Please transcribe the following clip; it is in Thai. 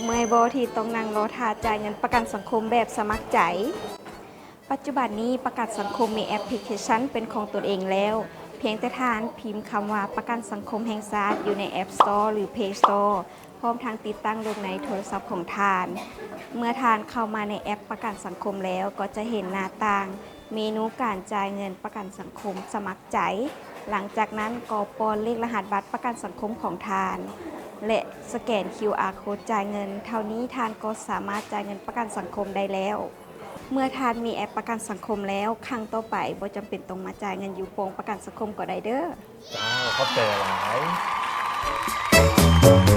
เมื่อยบ่ที่ต้องนั่งรอท่าจ่ายเงินประกันสังคมแบบสมัครใจปัจจุบันนี้ประกันสังคมมีแอปพลิเคชันเป็นของตนเองแล้วเพียงแต่ท่านพิมพ์คำว่าประกันสังคมแห่งชาติอยู่ใน App Store หรือ Play Store พร้อมทางติดตั้งลงในโทรศัพท์ของท่านเมื่อท่านเข้ามาในแอปประกันสังคมแล้วก็จะเห็นหน้าต่างเมนูการจ่ายเงินประกันสังคมสมัครใจหลังจากนั้นก็ป้อนเลขรหัสบัตรประกันสังคมของท่านและสแกน QR Code จ่ายเงินเท่านี้ท่านก็สามารถจ่ายเงินประกันสังคมได้แล้วเมื่อท่านมีแอปประกันสังคมแล้วครั้งต่อไปบ่จำเป็นต้องมาจ่ายเงินอยู่โปงประกันสังคมก็ได้เด้อจ้าเข้าใจหลาย